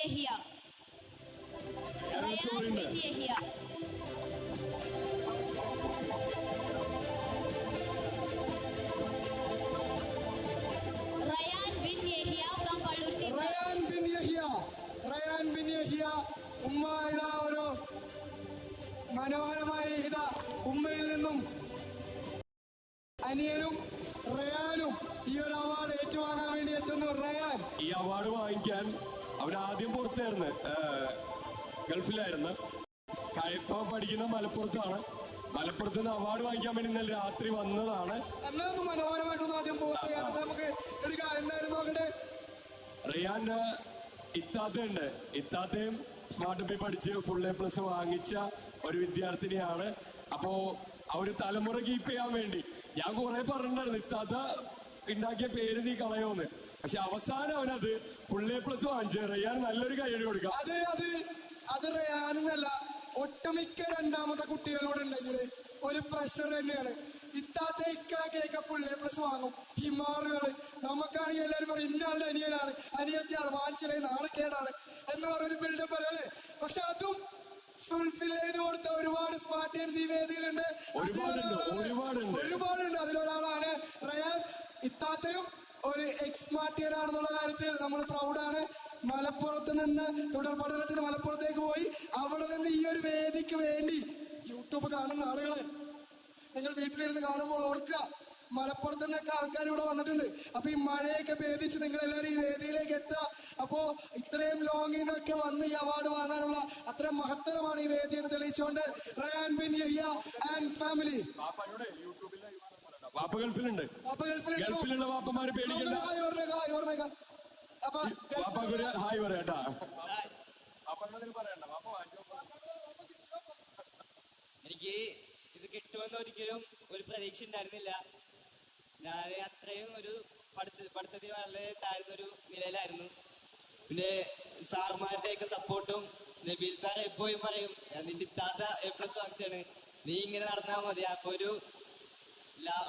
Yahya. Ryan bin Yahya. Ryan bin Yahya from Pallurthi. Ryan bin Yahya. Ryan bin Yahya. ഉമ്മ ഇതാ ഒരു മനോഹരമായി ഇതാ ഉമ്മയിൽ നിന്നും അനിയനും റയാനും ഈ ഒരു അവാർഡ് ഏറ്റുവാങ്ങാൻ വേണ്ടി എത്തുന്നു. റയാൻ ഈ അവാർഡ് വാങ്ങിക്കാൻ അവരാദ്യം പുറത്തായിരുന്നു, ഗൾഫിലായിരുന്നു. ഇപ്പൊ പഠിക്കുന്ന മലപ്പുറത്താണ്. മലപ്പുറത്ത് നിന്ന് അവാർഡ് വാങ്ങിക്കാൻ വേണ്ടി ഇന്നലെ രാത്രി വന്നതാണ്. എന്നാന്ന് മനോഹരമായിട്ടൊന്ന് ആദ്യം പോസ്റ്റ് ചെയ്യാം. നമുക്ക് എടുക്കാം. എന്തായാലും നോക്കട്ടെ. റിയാന്റെ ഇത്താത്തയുണ്ട്. ഇത്താത്തയും സ്മാർട്ട് ബി പഠിച്ച് ഫുൾ A+ വാങ്ങിച്ച ഒരു വിദ്യാർത്ഥിനിയാണ്. അപ്പോ ആ ഒരു തലമുറ കീപ്പ് ചെയ്യാൻ വേണ്ടി ഞാൻ കുറെ പറഞ്ഞിട്ടുണ്ടായിരുന്നു, ഇത്താത്ത ഉണ്ടാക്കിയ പേര് നീ കളയോന്ന്. പക്ഷെ അവസാനം അവനത് ഫുൾ A+ വാങ്ങിച്ച് റിയാൻ നല്ലൊരു കൈയടി കൊടുക്കാം. അത് റയാനെന്നല്ല, ഒട്ടുമിക്ക രണ്ടാമത്തെ കുട്ടികളോടുണ്ടെങ്കിൽ ഒരു പ്രഷർ തന്നെയാണ്. ഇത്താത്ത ഇക്കാക്കൊക്കെ ഫുൾ A+ വാങ്ങും. ഹിമാറുകള് നമുക്കാണെങ്കിൽ എല്ലാവരും പറയും ഇന്നാളുടെ അനിയനാണ്, അനിയത്തിയാണ്, വാങ്ങിച്ചില്ലേ നാണക്കേടാണ് എന്ന് പറഞ്ഞൊരു ബിൽഡപ്പ് അല്ലേ. പക്ഷെ അതും ഫുൾഫിൽ ചെയ്ത് കൊടുത്ത ഒരുപാട് സ്മാർട്ടിയൻസ് ഈ വേദിയിലുണ്ട്. ഒരുപാടുണ്ട്. അതിലൊരാളാണ് റയാൻ. ഇത്താത്തയും ഒരു എക്സ്മാർട്ടിയനാണെന്നുള്ള കാര്യത്തിൽ നമ്മൾ പ്രൗഡാണ്. മലപ്പുറത്ത് നിന്ന് തുടർ പഠനത്തിന് മലപ്പുറത്തേക്ക് പോയി അവിടെ നിന്ന് ഈ ഒരു വേദിക്ക് വേണ്ടി യൂട്യൂബ് കാണുന്ന ആളുകളെ നിങ്ങൾ വീട്ടിലിരുന്ന് കാണുമ്പോൾ ഓർക്കുക, മലപ്പുറത്ത് നിന്നൊക്കെ ആൾക്കാർ ഇവിടെ വന്നിട്ടുണ്ട്. അപ്പൊ ഈ മഴയൊക്കെ ഭേദിച്ച് നിങ്ങൾ എല്ലാവരും ഈ വേദിയിലേക്ക് എത്തുക. അപ്പോ ഇത്രയും ലോങ്ങിൽ നിന്നൊക്കെ വന്ന് ഈ അവാർഡ് വാങ്ങാനുള്ള അത്രയും മഹത്തരമാണ് ഈ വേദി എന്ന് തെളിയിച്ചുകൊണ്ട് റയാൻ ബിൻ യഹ്യ ആൻഡ് ഫാമിലി. വാപ്പ ഗൾഫിലുണ്ട്. ഗൾഫിലുള്ള വാപ്പമാര് പേടിക്കണ്ട. ഹായ് പറയാട്ടാ. എനിക്ക് ഇത് കിട്ടുമെന്ന് ഒരിക്കലും ഒരു പ്രതീക്ഷ ഉണ്ടായിരുന്നില്ല. ഞാൻ അത്രയും ഒരു പഠിത്തത്തിൽ വളരെ താഴ്ന്നൊരു നിലയിലായിരുന്നു. പിന്നെ സാർമാരുടെയൊക്കെ സപ്പോർട്ടും, നബീൽ സാർ എപ്പോഴും പറയും നിന്റെ ഇത്താത്ത A+ വാങ്ങിച്ചാണ്, നീ ഇങ്ങനെ നടന്നാൽ മതി. അപ്പൊ ഒരു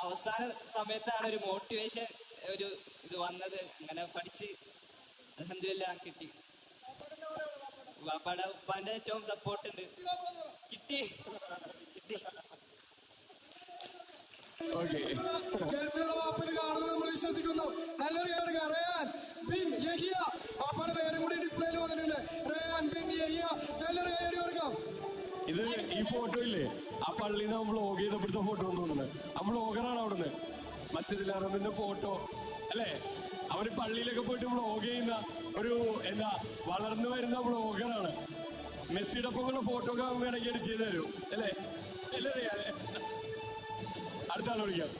അവസാന സമയത്താണ് ഒരു മോട്ടിവേഷൻ ഒരു ഇത് വന്നത്. അങ്ങനെ പഠിച്ച് അൽഹംദുലില്ലാ കിട്ടി. വാപ്പാടെ ഉപ്പാന്റെ ഏറ്റവും സപ്പോർട്ട് ഉണ്ട്. കിട്ടി. ഗൾഫിലുള്ള വാപ്പത് കാണുന്നത് നമ്മൾ വിശ്വസിക്കുന്നു. നല്ലൊരു കേടുക. റയാൻ ബിൻ യഹ്യ. വാപ്പയുടെ പേരും കൂടി ഡിസ്പ്ലേയിൽ വന്നിട്ടുണ്ട്. റയാൻ ബിൻ യഹ്യ. നല്ലൊരു കേടി കൊടുക്കാം. ഇത് ഈ ഫോട്ടോ ഇല്ലേ, ആ പള്ളിയിൽ നിന്ന് വ്ളോഗ് ചെയ്തപ്പോഴത്തെ ഫോട്ടോ എന്ന് തോന്നുന്നത്. ആ വ്ളോഗറാണ് അവിടുന്ന് മസ്ജിദുൽ ഹറമിന്റെ ഫോട്ടോ അല്ലേ. അവര് പള്ളിയിലൊക്കെ പോയിട്ട് വ്ളോഗ് ചെയ്യുന്ന ഒരു എന്താ വളർന്നു വരുന്ന വ്ളോഗറാണ്. മെസ്സിയുടെ ഒപ്പമുള്ള ഫോട്ടോ ഒക്കെ വേണമെങ്കിൽ എഡിറ്റ് ചെയ്ത് തരും അല്ലേ. അല്ലേ അടുത്ത ആൾ വിളിക്കാം.